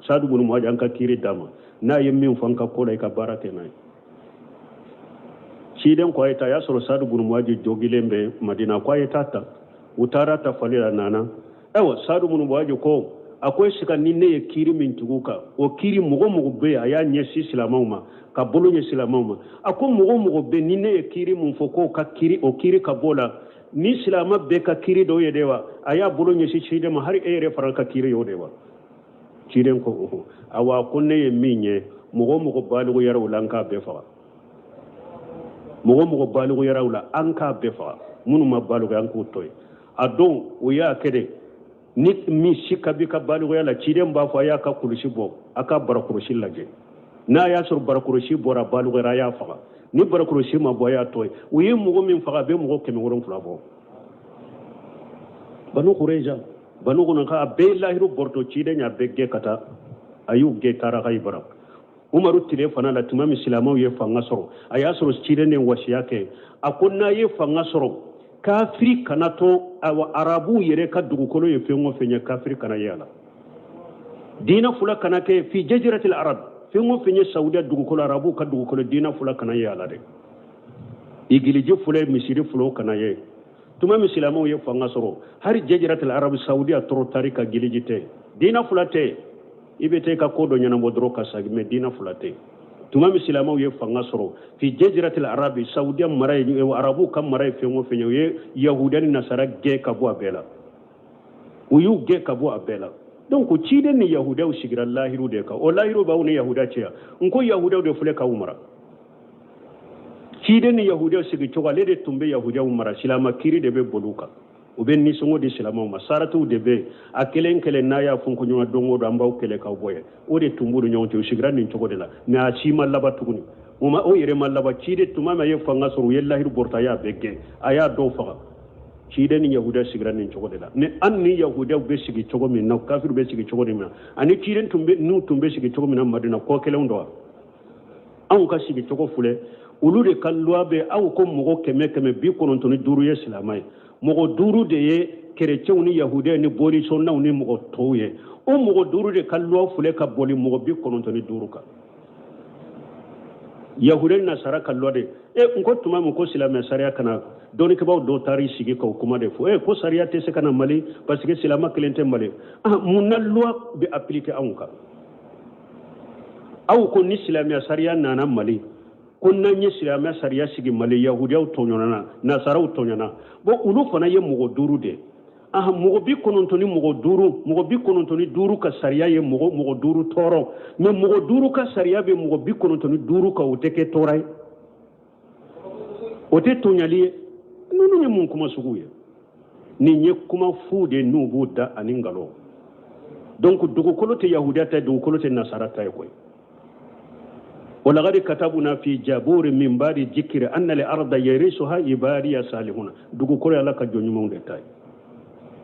sadu bin mu'adu an ka kiiri d'a ma n'a ye min fɔ an ka ko la i ka baara kɛ n'a ye ciden ko a ye taa a y'a sɔrɔ sadu bin mu'adu jogilen bɛ madina ko a ye taa ta u taara ta fali la nana awa sadu bin mu'adu ko a ko est-ce que ni ne ye kiiri min tugu kan o kiiri mɔgɔ bɛ yen a y'a ɲɛsin silamɛw ma ka bolo ɲɛ silamɛw ma a ko mɔgɔ bɛ yen ni ne ye kiiri min fɔ k'o ka kiiri o kiiri ka bɔ la ni silamɛ bɛɛ ka kiiri dɔw ye de wa a y'a bolo ɲɛsin ciden ma hali e yɛrɛ fana ka kiiri y'o de wa ciden ko awa ko ne ye min ye mɔgɔ baliguyara o la an k'a bɛɛ faga mɔgɔ baliguyara o la an k'a bɛɛ faga minnu ma baliguya an k'o to yen a don o y'a kɛ de ni min si ka bi ka baliguya la ciden b'a fɔ a y'a ka kulusi bɔ a ka barakulusi lajɛ n'a y'a sɔrɔ barakulusi bɔra baliguyara a y'a faga ni barakulusi ma bɔ a y'a to yen u ye mɔgɔ min faga a bɛ mɔgɔ 700 bɔ banu hureja banu kɔnɔ ka a bɛɛ lahiru bɔrɔtɔ ciden y'a bɛɛ gɛn ka taa a y'u gɛn taara Hayibara umaru tile fana la tuma min silamɛw ye fanga sɔrɔ a y'a sɔrɔ ciden ye wasiya kɛ a ko n'a ye fanga sɔrɔ kafiri kana to arabu yɛrɛ ka dugukolo ye fɛn o fɛn ye kafiri kana ye a la diina fula kana kɛ fi jaziratil arab fɛn o fɛn ye saudiya dugukolo arabu ka dugukolo diina fula kana ye a la dɛ igiliji fula misiri fula kana ye tuma min silamɛw ye fanga sɔrɔ hali jaziratil arab saudiya tɔrɔ tari ka giliji tɛ diina fula tɛ i bɛ taa i ka ko dɔ ɲɛnabɔ dɔrɔn ka sagi mais diina fula tɛ tuma mi silamaw ye fanga soro fi jaziratil arabi saudiya maray arabu kam maray fengo fenyo ye yahudani nasara ge kabo abela uyu ge kabo abela donc ci den ni yahudaw sigira lahiru de ka o lahiru ba woni yahuda ciya nko yahudaw de fule ka umara ci den ni yahudaw sigi cogale de tumbe yahudaw umara silama kiri de be boluka o be ni songo de silama ma saratu de be a kelen kelen na ya funko nyoma dongo do ambaw kele ka boye o de tumburu nyonte o sigira ni cogo de la na ci malaba tuguni o yere malaba ci de tumama ye fanga soro ye lahiru borta ya bege aya do faga ci den yahuda sigira ni cogo de la ne an ni yahuda be sigi cogo min na kafir be sigi cogo min ani ci den tumbe sigi cogo min madina ko kelen do an ka sigi cogo fule ulu de kalwa be aw ko mogo keme bi konontoni duru ye silamay mogo duru de ye chrétien ni yahuda ni boli sonna ni mogo toye o mogo duru de kalwa fule ka boli mogo bi konontoni duru ka yahuda na sara kalwa de nko tuma mo ko silamay sariya kana doni ke baw do tari sigi ko kuma de fo ko sariya te se kana mali parce que silama kelente mali munna loi be appliquer anka aw ko ni silamay sariya nana mali kunna nye silama sariya sigi mali yahudiyaw tonyona nasaraw tonyona bo ulu fana ye mogo duru de mogo bi konontoni duru ka sariya ye mogo duru toro mais mogo duru ka sariya be mogo bi konontoni duru ka oteke toray ote tonyali nunu nye mun kuma sugu ye ni nye kuma fu de nubu da ani ngalo donc dugukolo te yahudiya ta dugukolo te nasara ta koy ولقد كتبنا في جابور من بعد ذكر أن الأرض يرثها عبادي الصالحون دوغو كوري الله كجوني مون دتاي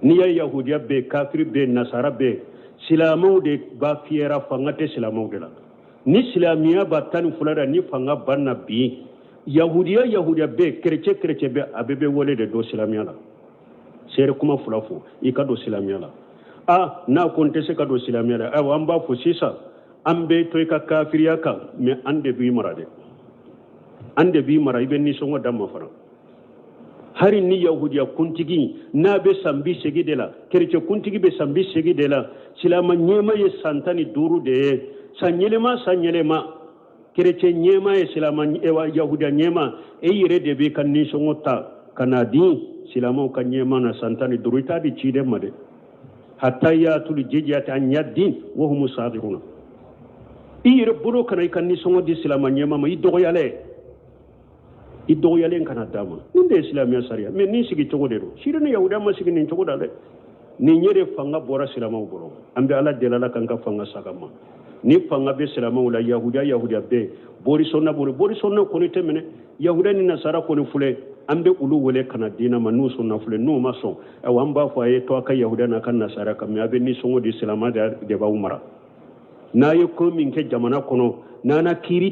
نيا يهوديا بي كافر بي نصارى بي سلامو دي با فيرا فانغاتي سلامو دلا ni silamiya batani fulara ni fanga banna bi yahudiya be kerece be abebe wole de do silamiya la sere kuma fulafo ikado silamiya la na konte se kado silamiya la amba fo sisa ambe toy ka kafiriya kan me ande bi mara ibe ni songo damma fara hari ni yahudiya kuntigi na be sambi segi de la kerece kuntigi be sambi segi de la silama nyema ye santani duru de sanyelema kerece nyema ye silama ewa yahudiya nyema e yire de be kan ni songo ta kanadi silama kan nyema na santani duru ta di chide made hatta ya tul jijiyata an yaddin wa hum sadiruna ire buro kana kan ni songo di silama nyema ma idogoyale kana dama ninde islamiya sariya mais ni sigi togo de do sirene yahuda ma sigi ni togo dale ni nyere fanga bora silama boro ambe ala delala kan ka fanga sagama ni fanga be silama wala yahuda be bori sonna ko ni temene yahuda ni nasara ko ni fule ambe ulu wele kana dina ma nu sonna fule nu ma so e wamba fo ay to ka yahuda na kan nasara kam abe ni songo di silama de ba umara na ye ko min ke jamana kono nana kiri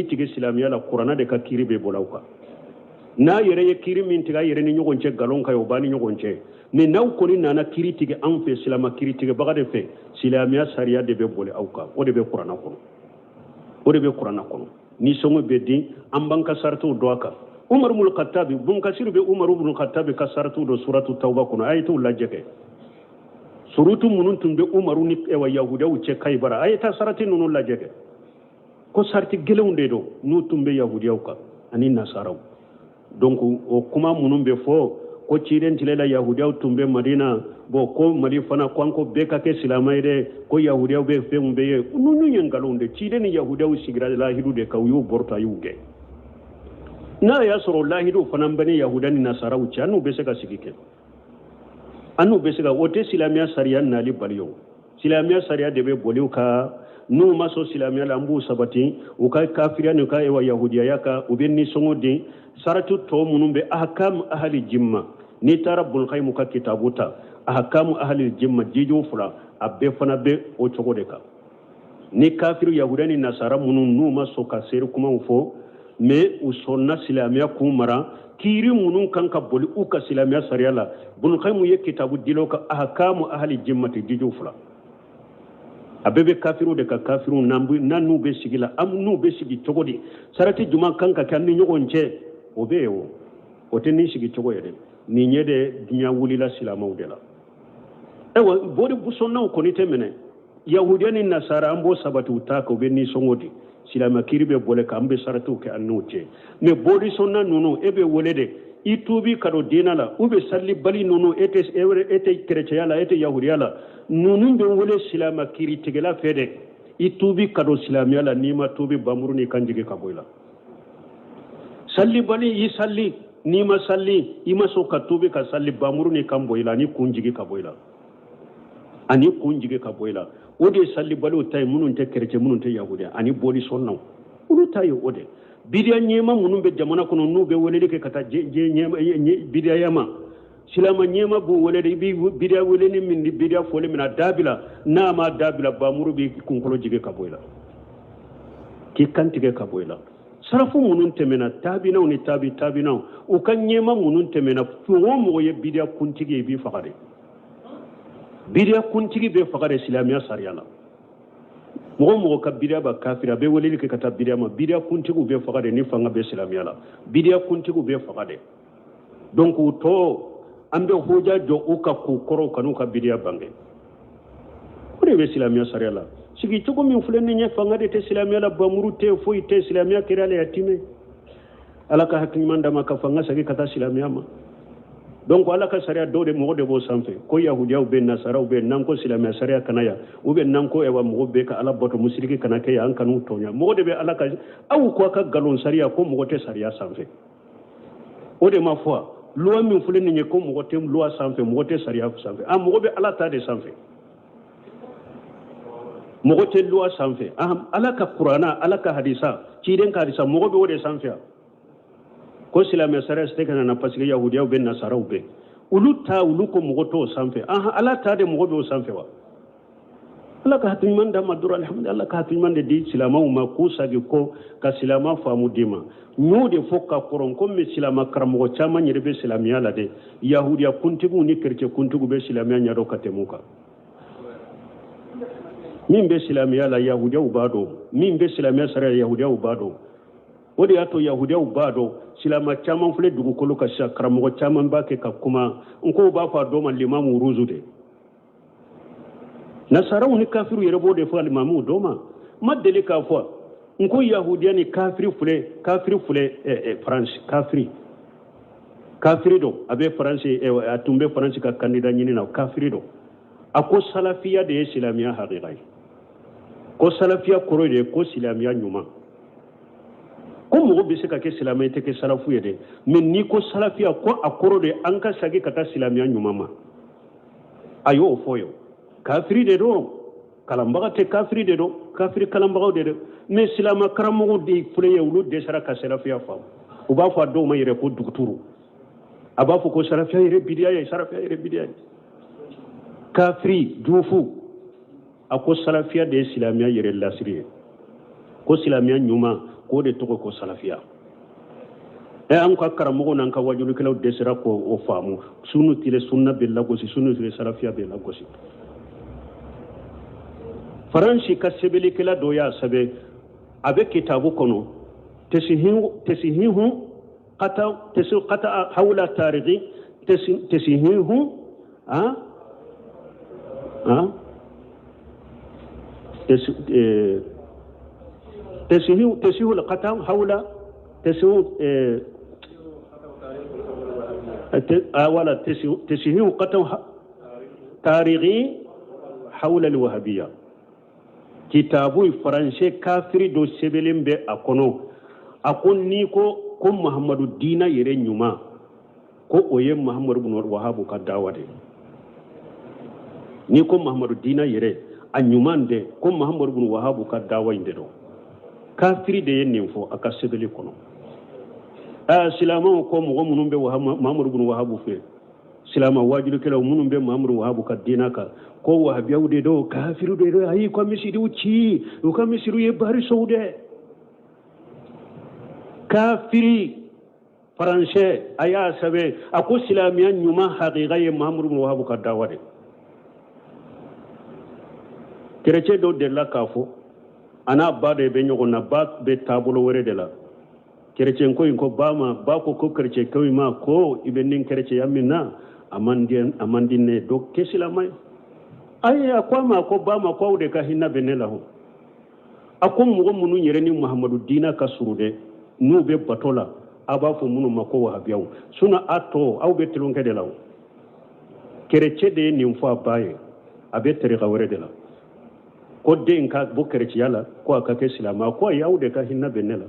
tige silamiya la qur'ana de ka kiri be bolawka na yere ye kiri min tiga yere ni nyogon ce galon kayo bani nyogon ce ne naw ko ni nana kiri tige an fe silama kiri tige baga de fe silamiya sariya de be bole awka o de be qur'ana kono ni songo be din an banka sartu doaka umar ibn khattab bun kasiru be umar ibn khattab ka sartu do suratu tauba kono ayatu lajeke surutu munun tumbe umaru ni ewa yahuda uce kai bara ayata sarati nunu lajege ko sarti gelewnde do nu tumbe yahudiyaw ka ani nasaraw donc o kuma munun be fo ko ciiden tilela yahudiyaw tumbe madina bo ko mali fana ko be ka ke silamayde ko yahudiyaw be fe umbe ye nunu yengalonde ciiden yahudiyaw sigira lahidu de ka yu borta yuge na ya soro lahidu fana bani yahudani nasaraw ci anu be se ka sigike anu be se ka wote silamiya sariya nali baliyo silamiya sariya de be boliw ka nu maso silamiya lambu sabati u ka kafiriya ni ka ewa yahudiya yaka u be ni songo de saratu to munun be ahkam ahli jimma ni tarabul khaymu ka kitabuta ahkam ahli jimma jijo fula abbe fana be o chogo de ka ni kafiru yahudiya ni nasara munun nu maso ka ser kuma fo me u sonna silamiya kumara kiri munun kan ka boli u ka silamiya sariya la bun khaymu ye kitabu dilo ka ahkam ahli jimmati jijo fula abebe kafiru de ka kafiru nanu be sigila amnu be sigi togodi sarati juma kanka kanni nyogon ce obeyo oteni sigi togo yede ni nyede dinya wulila silama udela ewa bodi busonna ko ni temene yahudiya ni nasara an bo sabatu ta ko be ni songodi silama kiribe bole ka ambe saratu ke annote me bodi sonna nuno ebe wolede itubi kado dinala ube salli bali nuno ete chrétien la ete yahudiya la nunu be wole silama kiri tigela fede itubi kado silamiya la nima tubi bamuru ni kanjige kaboyla salli bali yi salli nima salli ima so katubi ka salli bamuru ni kamboyla ni kunjige kaboyla ani kunjige kaboyla ode salli bali tay munun te chrétien munun te yahudiya ani boli sonnaw ulu tay ode bidiya nyema munun be jamana kono nu be wolede ke kata je nyema bidiya yama silama nyema bu wolede bi bidiya woleni min bidiya fole mina dabila na ma dabila bamuru bi kunkolo jige kaboyla ki kantige kaboyla sarafu munun temena tabinaw ni tabinaw o kan nyema munun temena fuwo mo ye bidiya kuntige bi fakade bidiya kuntigi be fagare silamiya sariyala mogo ka bidiya ba kafira be weleli ke kata bidiya ma bidiya kuntigu be fagare ni fanga be silamiya la bidiya kuntigu be fagade donc to ambe hoja jo uka ku koro kanu ka bidiya bange ko be silamiya sariyala sigi to ko min fulen ni fanga de te silamiya la bamuru te foi te silamiya kirale yatime alaka hakimanda maka fanga sagi kata silamiya ma donc ala ka sariya do de mo de bo sanfe ko yahudiya be nasara be nan ko silama sariya kanaya u be nan ko ewa mo be ka ala boto musriki kanake ya an kanu tonya mo de be ala ka aw ko ka galon sariya ko mo te sariya sanfe o de ma foi loi min fuleni ni ko mo te loi sanfe mo te sariya sanfe am mo be ala ta de sanfe mo te loi sanfe ala ka qur'ana ala ka hadisa ci den ka hadisa mo be o de sanfe ko silama sara ste kana na pasike yahudiya be nasara be ulu ko mogo to sanfe ala ta de mogo be o sanfe wa ala ka hatin man da madura alhamdulillah ka hatin man de di silama ma ko sagi ko ka silama famu dima nyu de fokka koron ko me silama karamo chama nyire be silamiya la de yahudiya kuntigu ni kerce kuntigu be silamiya nyado katemuka min be silamiya la yahudiya ubado min be silamiya sara yahudiya ubado o de yato yahudiya ubado silama caman fule dugukolo ka sha karamɔgɔ caman b'a kɛ ka kuma nko b'a fɔ a dɔ ma limamu ruzu de nasaraw ni kafiru yɛrɛ b'o de fɔ limamu dɔ ma deli k'a fɔ nko yahudiya ni kafiri fule faransi kafiri dɔ a bɛ faransi a tun bɛ faransi ka kandida ɲini na kafiri dɔ a ko salafiya de ye silamiya hakika ye ko salafiya kɔrɔ de ye ko silamiya ɲuman ko mogo be se ka kɛ silamɛ tɛ kɛ salafu ye dɛ mais ni ko salafiya ko a kɔrɔ de an ka sagi ka taa silamiya ɲuman ma a y'o fɔ yo kafiri de don kalanbaga tɛ kafiri de don kafiri kalanbagaw de don mais silama karamɔgɔw de filɛ ye olu dɛsɛra ka salafiya faamu u b'a fɔ a dɔw ma yɛrɛ ko duguturu a b'a fɔ ko salafiya yɛrɛ bidiya ye salafiya yɛrɛ bidiya ye kafiri jufu a ko salafiya de ye silamiya yɛrɛ lasiri ye ko silamiya ɲuman ko de tɔgɔ ko salafiya an ka karamɔgɔw n'an ka wajulikɛlaw dɛsɛra ko o faamu sunu tile sunna bɛ lagosi sunu tile salafiya bɛ lagosi faransi ka sɛbɛnnikɛla dɔ y'a sɛbɛn a bɛ kitabu kɔnɔ tesihihu qata hawla tarikhi tesihihu تسيه القطع حول تسيه قطع تاريخي حول الوهابية كتابو فرنسي كافر دو سبلين بي أكونو أكون نيكو كم محمد الدين يرين يوما كو أوي محمد بن الوهاب كداوة نيكو محمد الدين يرين أنيومان دي كم محمد بن الوهاب كداوة يندو kafiri de ye nin fɔ a ka sɛbɛnni kɔnɔ silamaw ko mɔgɔ minnu bɛ mahamadu bin wahabu fɛ silama wajulikɛlaw minnu bɛ mahamadu wahabu ka diina kan ko wahabiyaw de don kafiri de don ayi u ka misiriw ci u ka misiriw ye barisow dɛ kafiri faransɛ a y'a sɛbɛn a ko silamiya ɲuman hakika ye mahamadu bin wahabu ka dawa de kerecɛ dɔw delila k'a fɔ ana ba de be ɲɔgɔn na ba be taabolo wɛrɛ de la kerecɛn ko in ko ba ma ba ko kerecɛ ko ma ko i bɛ nin kerecɛya min na a man di ne do kɛ silama ye ayi akwama ko bama ko de ka hinna benelahu akom mo munu yere ni muhammadu dina ka surude nu be batola aba fo munu mako wahabiyaw suna ato aw be tilonke de law kerece de ni mfa baye abe tere gawre de la ko de nka bo kerece yala ko aka ke silama ko yaw de ka hinna benela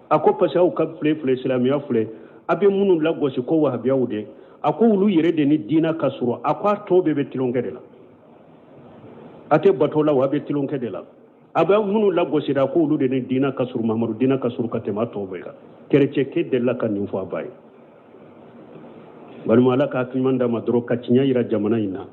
ako pasa aw ka fle islamiya fle abe munu la gosi ko wahabiyaw de ako wulu yere de ni dina ka suru akwa to be tilonke de la ate batola wa be tilonke de la aba munu la gosi da ko wulu de ni dina ka suru mamadu dina ka suru katema to be ka kerece ke de la kan ni mfa baye bari mala ka timanda madro ka cinya ira jamana ina